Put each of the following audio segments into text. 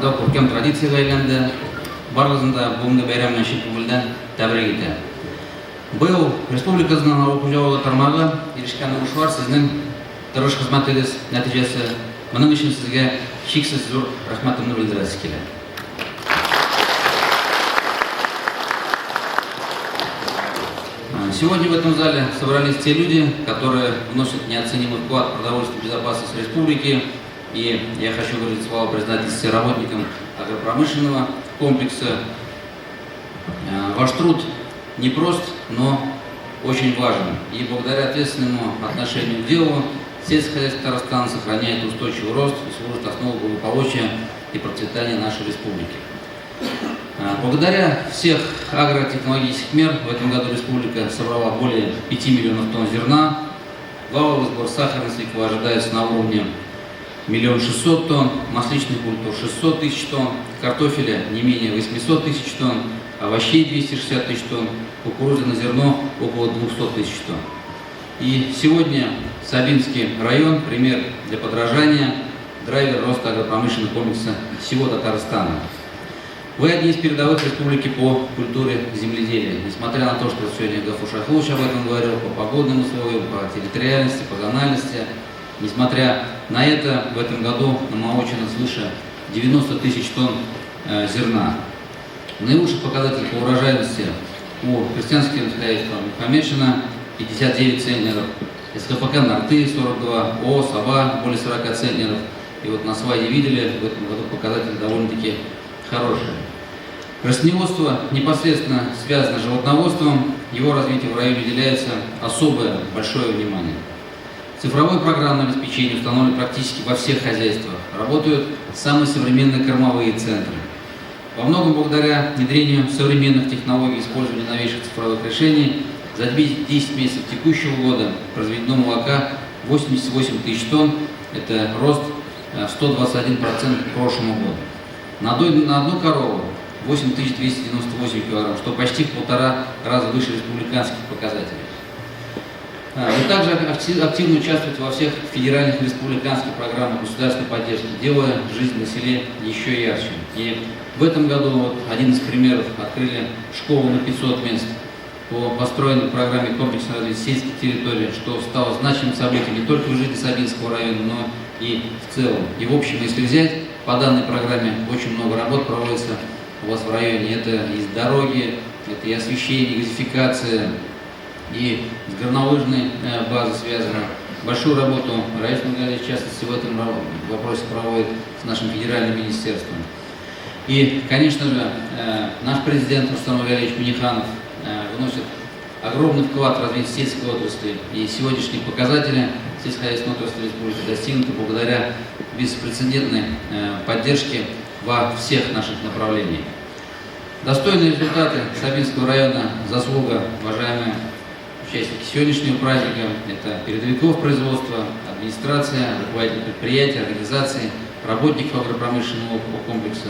арда көркем традицияға айналды. Барлығында бүгінгі байраммен шет көңілден тәбірік етті. Бұл республикасының оқу жауабы тармағы ерішкен ұшуар сіздің дұрыс қызметіңіз нәтижесі. Мұның үшін сізге шексіз зор рахметімді білдіргісі келеді. Сегодня в этом зале собрались те люди, которые вносят неоценимый вклад в продовольственную безопасность республики. И я хочу выразить слова признательности работникам агропромышленного комплекса. Ваш труд непрост, но очень важен. И благодаря ответственному отношению к делу сельское хозяйство Татарстана сохраняет устойчивый рост и служит основой благополучия и процветания нашей республики. Благодаря всех агротехнологических мер в этом году республика собрала более 5 миллионов тонн зерна. Валовый сбор сахарной свеклы ожидается на уровне 1 600 000 тонн, масличных культур 600 000 тонн, картофеля не менее 800 000 тонн, овощей 260 000 тонн, кукурузы на зерно около 200 000 тонн. И сегодня Сабинский район – пример для подражания, драйвер роста агропромышленного комплекса всего Татарстана. Вы одни из передовых республики по культуре земледелия. Несмотря на то, что сегодня Гафур Шахлович об этом говорил, по погодным условиям, по территориальности, по зональности, несмотря на это, в этом году намолочено свыше 90 000 тонн зерна. Наилучший показатель по урожайности у крестьянских хозяйств Мухаммедшина 59 центнеров, СКПК Нарты 42, ООО Саба более 40 центнеров. И вот на слайде видели, в этом году показатель довольно-таки хорошее. Растениеводство непосредственно связано с животноводством, его развитию в районе уделяется особое большое внимание. Цифровое программное обеспечение установлено практически во всех хозяйствах. Работают самые современные кормовые центры. Во многом благодаря внедрению современных технологий и использованию новейших цифровых решений за 10 месяцев текущего года произведено молока 88 000 тонн. Это рост в 121% к прошлому году. На одну корову 8298 килограмм, что почти в 1,5 раза выше республиканских показателей. Вы также активно участвуете во всех федеральных и республиканских программах государственной поддержки, делая жизнь на селе еще ярче. И в этом году один из примеров открыли школу на 500 мест по построенной программе комплексного развития сельских территорий, что стало значимым событием не только в жизни Сабинского района, но и в целом. И в общем, если взять, по данной программе очень много работ проводится у вас в районе. Это и дороги, это и освещение, и газификация, и с горнолыжной базой связано. Большую работу Раис Нургалиевич, в частности, в этом вопросе проводит с нашим федеральным министерством. И, конечно же, наш президент Рустам Нургалиевич Минниханов вносит огромный вклад в развитие сельской отрасли. И сегодняшние показатели сельскохозяйственной отрасли республики достигнуты благодаря беспрецедентной поддержке во всех наших направлениях. Достойные результаты Сабинского района, заслуга, уважаемые участники сегодняшнего праздника, это передовиков производства, администрация, руководители предприятий, организаций, работников агропромышленного комплекса.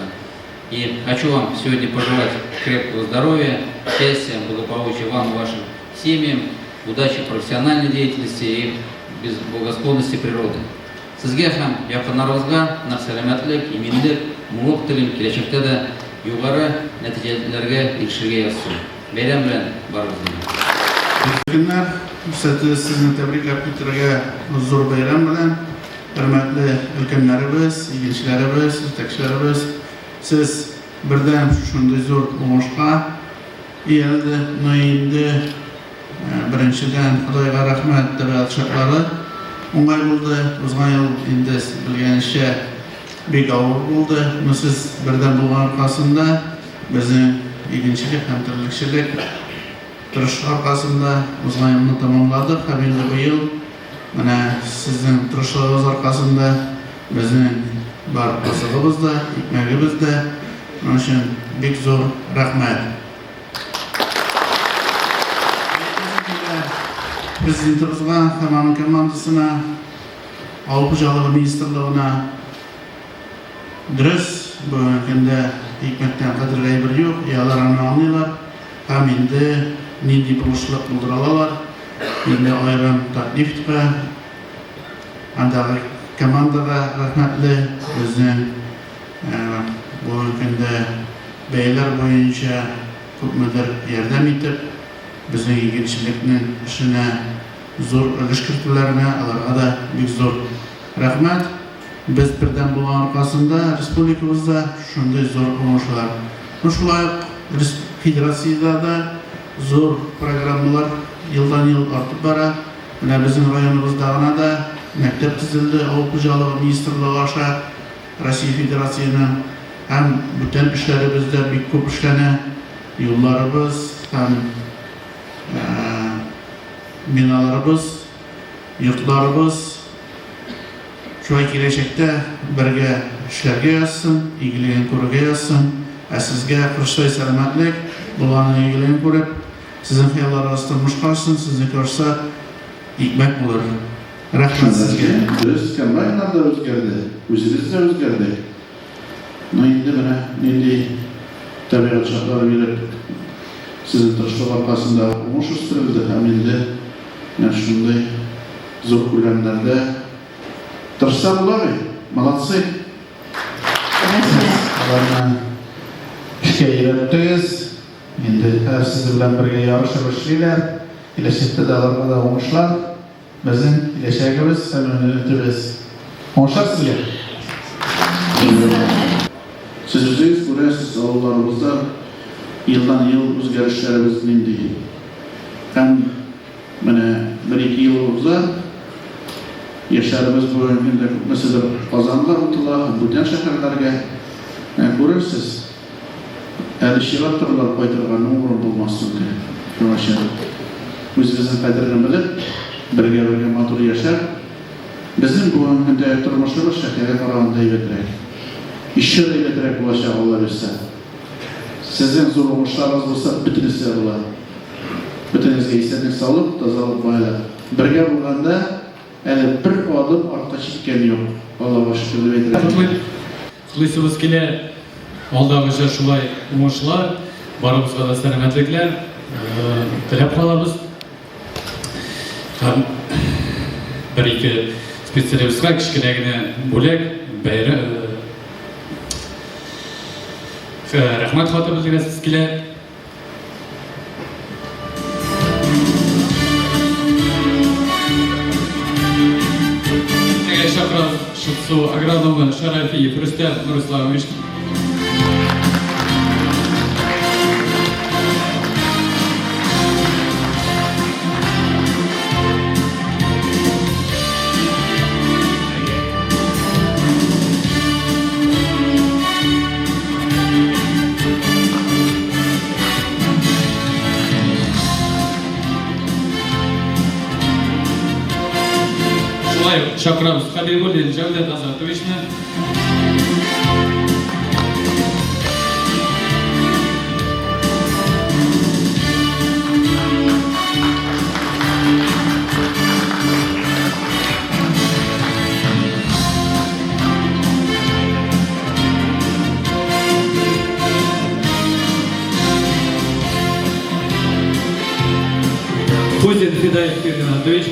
И хочу вам сегодня пожелать крепкого здоровья, счастья, благополучия вам и вашим семьям, удачи в профессиональной деятельности и благосклонности природы. Сізгехам яқынарыңызға нәпсәләмәтлек, имендік, мұлық тілім келешекте де юғары нәтижелерге ерішуге ясу. Бәйрәм белән барыгызны. Günler, sizni tabriklab o'tirgan zo'r bayram bilan, hurmatli ulkanlarimiz, yigitlarimiz, yetakchilarimiz, siz birdan shunday zo'r o'ng'ishga erdi, endi birinchidan Xudoga rahmat deb aytishlari o'ng'ay bo'ldi. O'zgan yil endi bilganicha bek og'ir bo'ldi. Siz birdan bo'lgan orqasida bizning ig'inchilik ham tirikchilik turish orqasida o'zgan yilni tamomladik. Endi bu yil mana sizning turishingiz orqasida bizning bor qozig'imizda, ekmagimizda, mana shu bek zo'r rahmat. Prezidentimizga, hamma komandasına, Avrupa Xo'jaligi Ministerliğine dürüst bu kunda hikmetden qadrlayı bir yok. Yalarını anlayırlar. Hem indi nindi buluşluk bulduralar. Indi ayran taklif etme. Andağı komandaga rahmetli bizning bugünkü günde beyler boyunca köpmeler yardım edip bizning ilginçlikning işine zor ülüş kirtülerine alarga da büyük zor rahmet. Biz birden bu arkasında Respublikamızda şunday zor oңuşlar. Şulay federasyada da zor programmalar yıldan yıl artıp bara. Mine bizim rayonumuzda da mektep tizildi, Avrupa Hocalığı Ministerliği aşağı Rusya Federasyası'nın hem bütün işlerimizde büyük köp işlene yollarımız, hem binalarımız, yurtlarımız şu an gelecekte birge işlerge yazsın, ilgilen koruge yazsın. Sizge kırıştay selametlik, bulanın ilgilen korup, sizin hayallar arasında kalsın, sizi görse hikmet olur. Rahmet sizge. Biz kambaylar da özgerdi, özünüz de özgerdi. Neydi tabiat şartları verip sizin tırışlık arkasında oңuş üstürüldü. Hem indi şunday zor kullanlarda tırışsa bular, malatsı. Alarına işe ilerlettiyiz. Indi her sizi bilen birge yarışır işliler. İleşikte de alarına da oңuşlar. Bizim ileşikimiz hem önerilerimiz. Oңuşlar sizler. Siz özünüz görüyorsunuz avlularımızda yıldan yıl özgürlüklerimiz indi. Hem bir iki yılımızda yaşarımız bu ömründe mesela kazandılar mutlular, bütün şehirlerge görürsünüz. Şirat turlar koydurgan umurun bulmasın diye. Özümüzün kaderini bilip, birge matur yaşar. Bizim bu ömründe turmuşumuz şehire kararında eyleterek, işler eyleterek ulaşa Allah verse. Sizin zor oңuşlarınız olsa bütünüzse olar. Bütünüzge istedik sağlık, tazalık bayla. Birge bulganda bir adım arka çekken yok. Allah'a şükür eyleterek. Kılısımız kile aldağıca şulay oңuşlar, barımızga da selametlikler tilep kalabız. Bir iki spesialimizga kichkinagina bo'lak bayram rahmat xati bildirasiz sizlar. Шакрав Шицу агронома Шарафиев Рустам Русланович. Шакрав Хабибуллин Джавдет Азатовична. Кузин Федаев Юрий Анатольевич.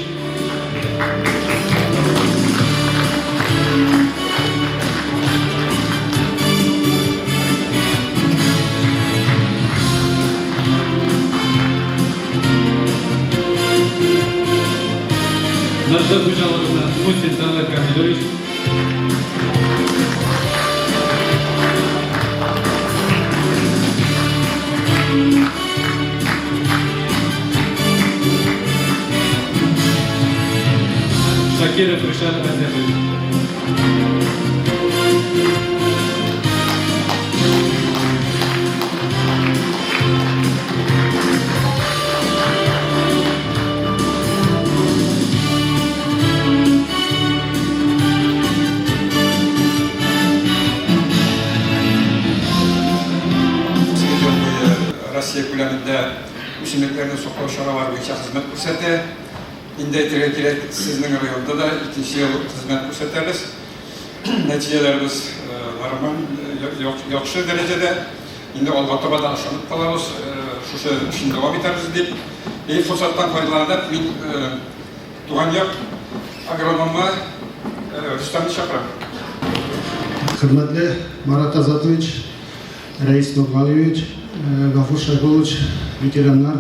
Нажат Бужаловна Мусин Талат Камилович. Шакиров Ришат Азербайджан. Россия күләмендә үсемлекләрне саклау чаралары буенча хезмәт күрсәтә. Инде әйтергә сезнең районда да икенче ел хезмәт күрсәтәбез. Нәтиҗәләребез нормаль, яхшы дәрәҗәдә. Инде алга таба да ышанып калабыз. Шушы эшне дәвам итәрбез дип. Форсаттан файдаланып, мин туган як агрономы Рустамны чакырам. Hürmetli Marat Azatoviç, Reis Nurgaliyevich, Gafur Şaykoviç, veteranlar,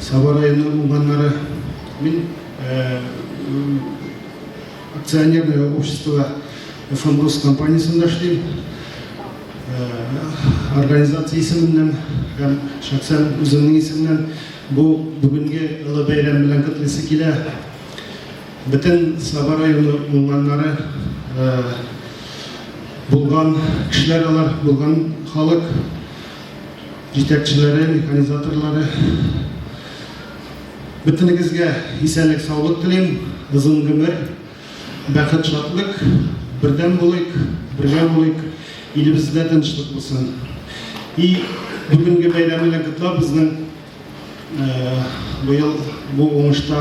Sabar rayonunun ummanları, мен акционерное общество ФМГОС компаниясында эшлейм. Организация исеменнән һәм шәхсән үземнең исемнән бу бүгенге олы бәйрәм белән котлыйсы килә. Бөтен Сабар районы уңганнары булган кешеләр алар, булган халык җитәкчеләре, механизаторлары. Бөтенегезгә исәнлек, саулык телим, озын гомер, бәхет, шатлык, бердәм булыйк, бергә булыйк, илебездә тынычлык булсын. И бүгенге бәйрәм белән котлап безнең быел бу уңышта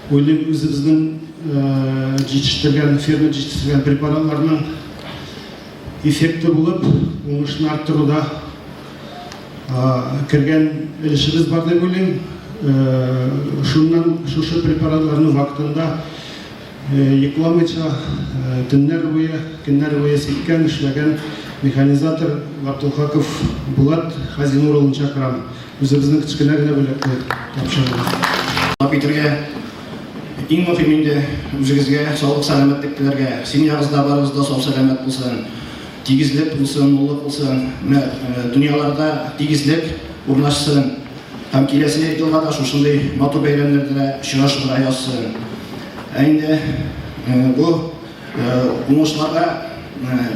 уйлыйм үзебезнең җитештерген, ферма җитештерген препаратларның эффекты булып, уңышны арттыруда кергән өлешебез бар дип уйлыйм. Шушы препаратларны вакытында йокламыйча төннәр буе, көннәр буе сиккән, эшләгән механизатор Габдулхаков Булат Хазинур улын чакырам. Үзебезнең кечкенә генә бүләкне тапшырабыз. Питергә иң мөһим инде үзегезгә саулык, сәламәтлек теләргә. Семьягызда барыгызда сау сәламәт булсын, тигезлек булсын, муллык булсын, дөньяларда тигезлек урнашсын. Һәм киләсе елга да шушындый матур бәйрәмнәрдә чыгышырга язсын. Инде бу уңышларга,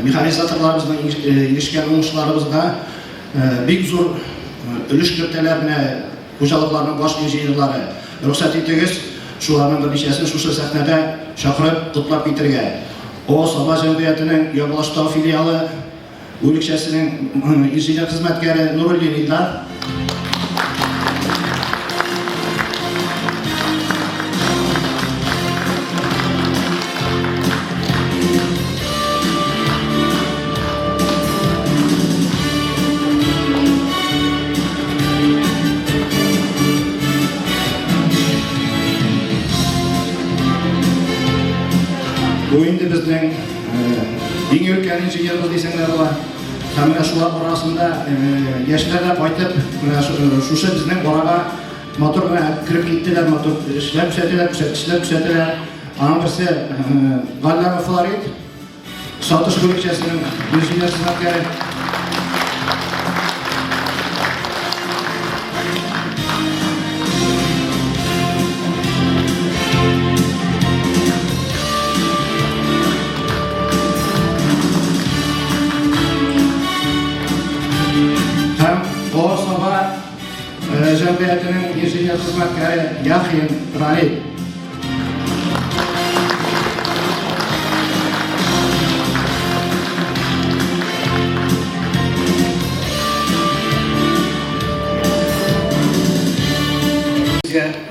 механизаторларыбызның ирешкән уңышларыбызга бик зур өлеш кертәләрне хуҗалыкларның баш инженерлары. Рөхсәт итегез, шуларның берничәсен шушы сәхнәдә чакырып котлап китергә. О Саба җәмгыятенең Ябылаштагы филиалы бүлекчәсенең инженер хезмәткәре Нуруллин Илдар. Бу инде безнең иң өлкән инженерлар дисәңләр була. Һәм менә шулар арасында яшьләр дә кайтып, шушы безнең арага мотор белән кирип киттеләр, мотор эшләп күрсәтәләр. Аның берсе Галлама Флорид, сатыш бүлекчәсенең инженер хезмәткәре. O Saba җәмгыятенең инженер хезмәткәре Яхин Ралиев.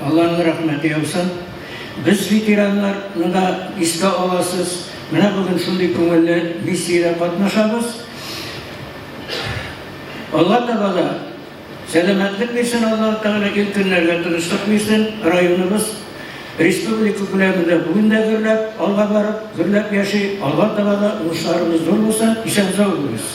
Allah'ın rahmeti yavsun. Biz veteranlarını da iska olasız. Менә бүген шундый күңелле миссиядә катнашабыз. Алла Тәгалә сәламәтлек бирсен, Алла Тәгалә ил көннәргә тынычлык бирсен. Районыбыз республика күләмендә бүген дә гөрләп, алга барып, гөрләп яши. Алла Тәгалә уңышларыбыз зур булсын, исән-сау булыгыз.